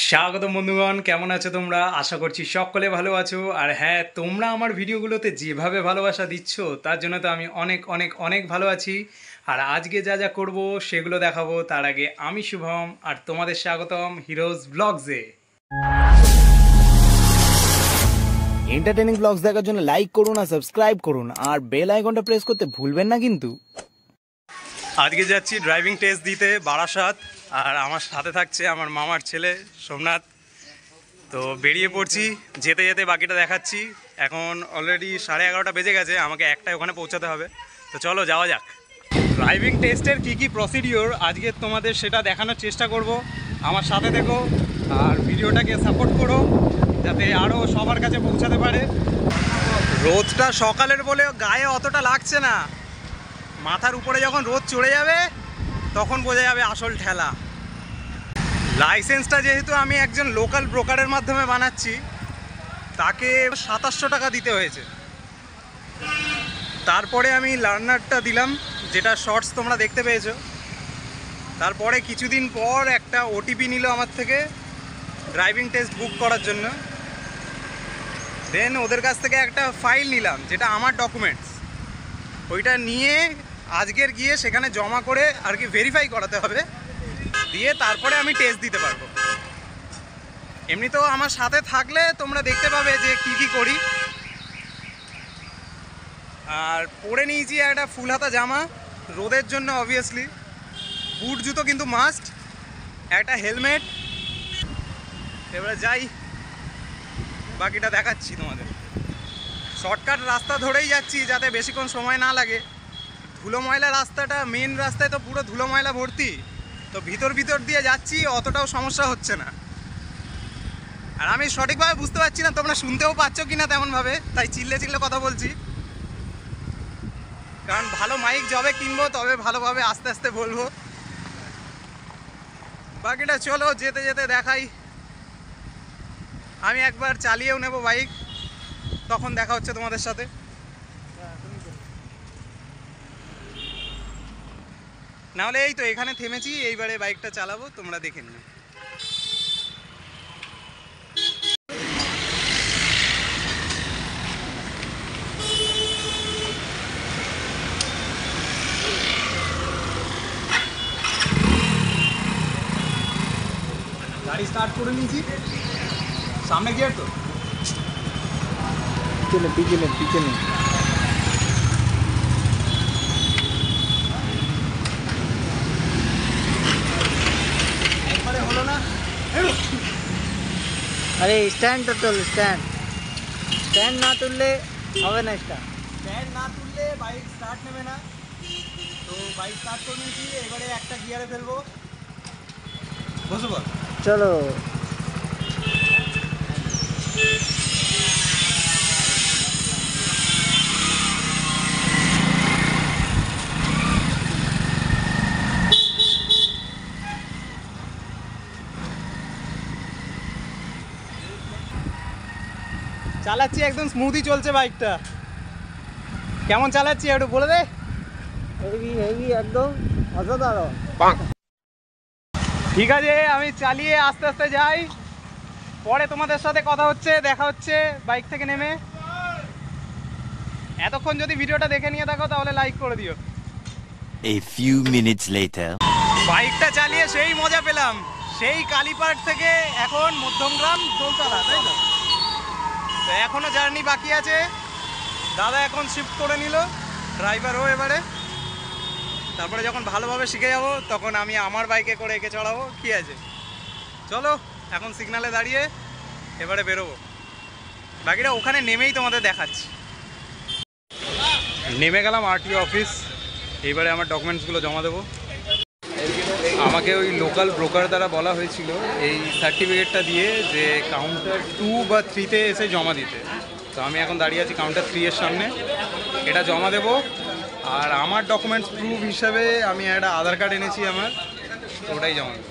স্বাগতম বন্ধুগণ, কেমন আছো তোমরা? আশা করছি সকলে ভালো আছো। আর হ্যাঁ, তোমরা আমার ভিডিওগুলোতে যেভাবে ভালোবাসা দিচ্ছ তার জন্য তো আমি অনেক অনেক অনেক ভালো আছি। আর আজকে যা যা করব সেগুলো দেখাবো। তার আগে আমি শুভম, আর তোমাদের স্বাগতম হিরোজ ব্লগসে। এন্টারটেইনিং ব্লগস দেখার জন্য লাইক করুন আর সাবস্ক্রাইব করুন আর বেল আইকনটা প্রেস করতে ভুলবেন না কিন্তু। আজকে যাচ্ছি ড্রাইভিং টেস্ট দিতে বারাসাত, আর আমার সাথে থাকছে আমার মামার ছেলে সোমনাথ। তো বেরিয়ে পড়ছি, যেতে যেতে বাকিটা দেখাচ্ছি। এখন অলরেডি 11:30 বেজে গেছে, আমাকে একটায় ওখানে পৌঁছাতে হবে। তো চলো যাওয়া যাক। ড্রাইভিং টেস্টের কী প্রসিডিওর আজকে তোমাদের সেটা দেখানোর চেষ্টা করব। আমার সাথে দেখো আর ভিডিওটাকে সাপোর্ট করো যাতে আরও সবার কাছে পৌঁছাতে পারে। রোদটা সকালের বলে গায়ে অতটা লাগছে না, মাথার উপরে যখন রোদ চড়ে যাবে তখন বোঝা যাবে আসল ঠেলা। লাইসেন্সটা যেহেতু আমি একজন লোকাল ব্রোকারের মাধ্যমে বানাচ্ছি, তাকে 2700 টাকা দিতে হয়েছে। তারপরে আমি লার্নারটা দিলাম, যেটা শর্টস তোমরা দেখতে পেয়েছো। তারপরে কিছুদিন পর একটা ওটিপি নিল আমার থেকে ড্রাইভিং টেস্ট বুক করার জন্য। দেন ওদের কাছ থেকে একটা ফাইল নিলাম, যেটা আমার ডকুমেন্টস। ওইটা নিয়ে আজকের গিয়ে সেখানে জমা করে আর কি ভেরিফাই করাতে হবে, দিয়ে তারপরে আমি টেস্ট দিতে পারবো। এমনি তো আমার সাথে থাকলে তোমরা দেখতে পাবে যে কি করি। আর পরে নিয়েছি একটা ফুল হাতা জামা রোদের জন্য, অবভিয়াসলি বুট জুতো কিন্তু মাস্ট, একটা হেলমেট। এবারে যাই, বাকিটা দেখাচ্ছি তোমাদের। শর্টকাট রাস্তা ধরেই যাচ্ছি যাতে বেশিক্ষণ সময় না লাগে। ধুলো ময়লা রাস্তাটা, মেন রাস্তায় তো পুরো ধুলো ময়লা ভর্তি, তো ভিতর দিয়ে যাচ্ছি, অতটাও সমস্যা হচ্ছে না। আর আমি সঠিকভাবে বুঝতে পারছি না তোমরা শুনতেও পাচ্ছ কি না তেমনভাবে, তাই চিল্লে কথা বলছি। কারণ ভালো মাইক যবে কিনবো তবে ভালোভাবে আস্তে আস্তে বলবো। বাকিটা চলো যেতে যেতে দেখাই। আমি একবার চালিয়েও নেব বাইক, তখন দেখা হচ্ছে তোমাদের সাথে। নাহলে এই তো এখানে থেমেছি, এইবারে বাইকটা চালাবো, তোমরা দেখে নিও। গাড়ি স্টার্ট করে নিয়েছি, সামনে গিয়ার তো পিছনে একবারে হলো না। আরে স্ট্যান্ডটা তোল, স্ট্যান্ড না তুললে হবে না। স্ট্যান্ড না তুললে বাইক স্টার্ট নেবে না। তো বাইক স্টার্ট করে নিয়েছি, এবারে একটা গিয়ারে ফেলবো। বসে বল। চলো চালাচ্ছি, একদম স্মুথই চলছে বাইকটা। কেমন চালাচ্ছি একটু বলে দে। হেভি একদম অসাধারণ। ঠিক আছে, আমি চালিয়ে আস্তে আস্তে যাই, পরে তোমাদের সাথে কথা হচ্ছে, দেখা হচ্ছে বাইক থেকে নেমে। এতক্ষণ যদি ভিডিওটা দেখে নিয়ে থাকো তাহলে লাইক করে দিও। A few minutes later. বাইকটা চালিয়ে সেই মজা পেলাম, সেই কালীপাড় থেকে এখন মধ্যমগ্রাম দোলতলা, তাই তো? তো এখনও জার্নি বাকি আছে। দাদা এখন শিফট করে নিল ড্রাইভারও এবারে। তারপরে যখন ভালোভাবে শিখে যাব তখন আমি আমার বাইকে করে একে চড়াবো, কি আছে। চলো এখন সিগনালে দাঁড়িয়ে এবারে বেরোবো, বাকিটা ওখানে নেমেই তোমাদের দেখাচ্ছি। নেমে গেলাম আরটিও অফিস, এইবারে আমার ডকুমেন্টসগুলো জমা দেবো। আমাকে ওই লোকাল ব্রোকার দ্বারা বলা হয়েছিল এই সার্টিফিকেটটা দিয়ে যে কাউন্টার 2 বা 3-তে এসে জমা দিতে। তো আমি এখন দাঁড়িয়ে আছি কাউন্টার 3 এর সামনে, এটা জমা দেবো। আর আমার ডকুমেন্টস প্রুফ হিসাবে আমি একটা আধার কার্ড এনেছি আমার, ওটাই জমা দেবো।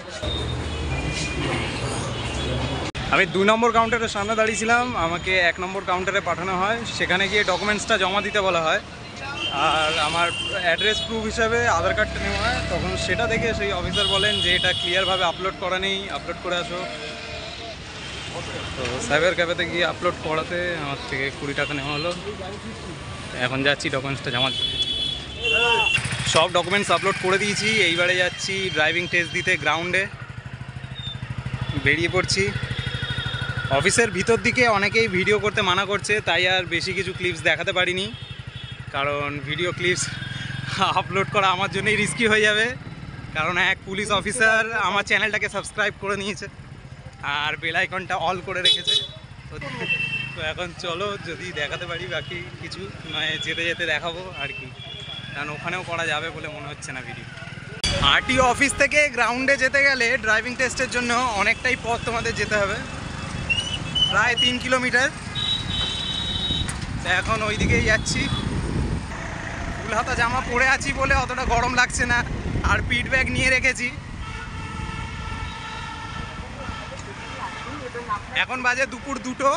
আমি 2 নম্বর কাউন্টারের সামনে দাঁড়িয়েছিলাম, আমাকে 1 নম্বর কাউন্টারে পাঠানো হয়, সেখানে গিয়ে ডকুমেন্টসটা জমা দিতে বলা হয়। আর আমার অ্যাড্রেস প্রুফ হিসাবে আধার কার্ডটা নেওয়া হয়। তখন সেটা দেখে সেই অফিসার বলেন যে এটা ক্লিয়ারভাবে আপলোড করা নেই, আপলোড করে আসো। তো সাইবার ক্যাফেতে গিয়ে আপলোড করাতে আমার থেকে 20 টাকা নেওয়া হলো। এখন যাচ্ছি ডকুমেন্টসটা জমা দিতে। সব ডকুমেন্টস আপলোড করে দিয়েছি, এইবারে যাচ্ছি ড্রাইভিং টেস্ট দিতে গ্রাউন্ডে। বেরিয়ে পড়ছি। অফিসের ভিতর দিকে অনেকেই ভিডিও করতে মানা করছে, তাই আর বেশি কিছু ক্লিপস দেখাতে পারিনি, কারণ ভিডিও ক্লিপস আপলোড করা আমার জন্যই রিস্কি হয়ে যাবে। কারণ এক পুলিশ অফিসার আমার চ্যানেলটাকে সাবস্ক্রাইব করে নিয়েছে আর বেল আইকনটা অল করে রেখেছে। তো এখন চলো, যদি দেখাতে পারি বাকি কিছু, নয় যেতে যেতে দেখাবো আর কি, কারণ ওখানেও করা যাবে বলে মনে হচ্ছে না ভিডিও। আরটিও অফিস থেকে গ্রাউন্ডে যেতে গেলে ড্রাইভিং টেস্টের জন্য অনেকটাই পথ তোমাদের যেতে হবে, প্রায় 3 কিলোমিটার। এখন ওই দিকেই যাচ্ছি। ফুল হাতা জামা পরে আছি বলে অতটা গরম লাগছে না, আর পিট ব্যাগ নিয়ে রেখেছি। এখন বাজে দুপুর 2টো।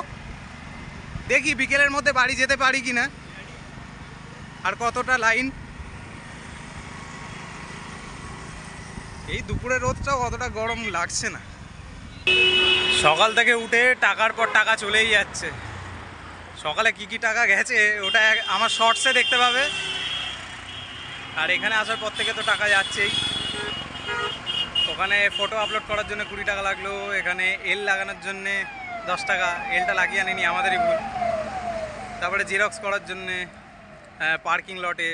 দেখি বিকেলের মধ্যে বাড়ি যেতে পারি কিনা, আর কতটা লাইন। এই দুপুরের রোদটাও অতটা গরম লাগছে না। সকাল থেকে উঠে টাকার পর টাকা চলেই যাচ্ছে। সকালে কি কি টাকা গেছে ওটা আমার শর্টসে দেখতে পাবে, আর এখানে আসার পর থেকে তো টাকা যাচ্ছেই। ওখানে ফটো আপলোড করার জন্য 20 টাকা লাগলো, এখানে এল লাগানোর জন্যে 10 টাকা, এলটা লাগিয়ে আনিনি, আমাদেরই ভুল। তারপরে জেরক্স করার জন্যে পার্কিং লটে,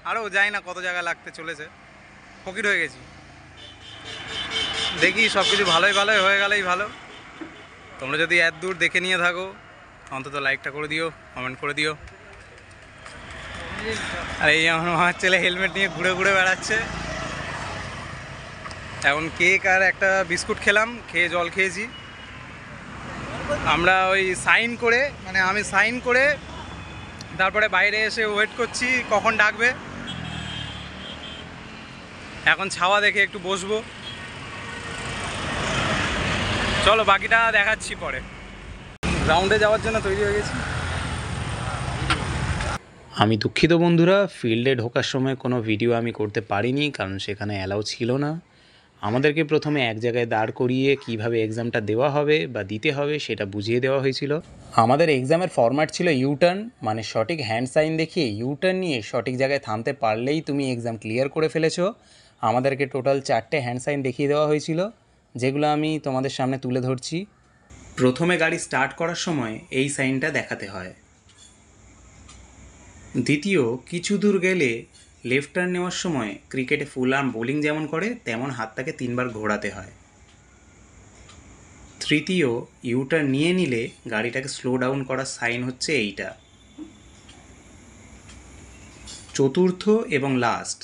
আরও যাই না কত জায়গা লাগতে চলেছে। ফকির হয়ে গেছি। দেখি সব কিছু ভালোই হয়ে গেলেই ভালো। তোমরা যদি এত দূর দেখে নিয়ে থাকো, অন্তত লাইকটা করে দিও, কমেন্ট করে দিও। আর এই আমার ছেলে হেলমেট নিয়ে ঘুরে ঘুরে বেড়াচ্ছে। এখন কেক আর একটা বিস্কুট খেলাম, খেয়ে জল খেয়েছি। আমরা ওই সাইন করে, মানে আমি সাইন করে তারপরে বাইরে এসে ওয়েট করছি কখন ডাকবে। এখন ছাওয়া দেখে একটু বসবো। চলো বাকিটা দেখাচ্ছি পরে। গ্রাউন্ডে যাওয়ার জন্য তৈরি হয়ে গেছি। আমি দুঃখিত বন্ধুরা, ফিল্ডে ঢোকার সময় কোনো ভিডিও আমি করতে পারিনি, কারণ সেখানে অ্যালাউ ছিল না। আমাদেরকে প্রথমে এক জায়গায় দাঁড় করিয়ে কিভাবে এক্সামটা দেওয়া হবে বা দিতে হবে সেটা বুঝিয়ে দেওয়া হয়েছিল। আমাদের এক্সামের ফরম্যাট ছিল ইউটার্ন, মানে সঠিক হ্যান্ড সাইন দেখিয়ে ইউটার্ন নিয়ে সঠিক জায়গায় থামতে পারলেই তুমি এক্সাম ক্লিয়ার করে ফেলেছো। আমাদেরকে টোটাল 4টে হ্যান্ড সাইন দেখিয়ে দেওয়া হয়েছিল, যেগুলো আমি তোমাদের সামনে তুলে ধরছি। প্রথমে গাড়ি স্টার্ট করার সময় এই সাইনটা দেখাতে হয়। দ্বিতীয়, কিছু দূর গেলে লেফট টার্ন নেওয়ার সময় ক্রিকেটে ফুল আর্ম বোলিং যেমন করে তেমন হাতটাকে 3বার ঘোরাতে হয়। তৃতীয়, ইউটার্ন নিয়ে নিলে গাড়িটাকে স্লো ডাউন করার সাইন হচ্ছে এইটা। চতুর্থ এবং লাস্ট,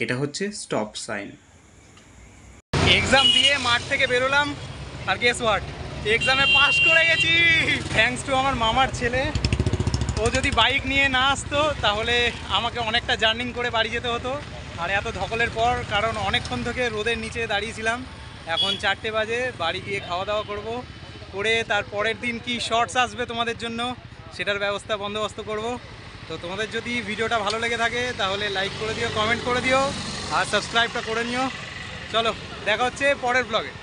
এটা হচ্ছে স্টপ সাইন। এক্সাম দিয়ে মাঠ থেকে বেরোলাম, আর গেস হোয়াট, এক্সামে পাস করে গেছি, থ্যাঙ্কস টু আমার মামার ছেলে। ও যদি বাইক নিয়ে না আসতো তাহলে আমাকে অনেকটা জার্নিং করে বাড়ি যেতে হতো, আর এত ধকলের পর, কারণ অনেকক্ষণ থেকে রোদের নিচে দাঁড়িয়েছিলাম। এখন 4টে বাজে, বাড়ি গিয়ে খাওয়া দাওয়া করে তার পরের দিন কি শর্টস আসবে তোমাদের জন্য সেটার ব্যবস্থা বন্দোবস্ত করব। তো তোমাদের যদি ভিডিওটা ভালো লেগে থাকে তাহলে লাইক করে দিও, কমেন্ট করে দিও, আর সাবস্ক্রাইবটা করে নিও। চলো দেখা হচ্ছে পরের ব্লগে।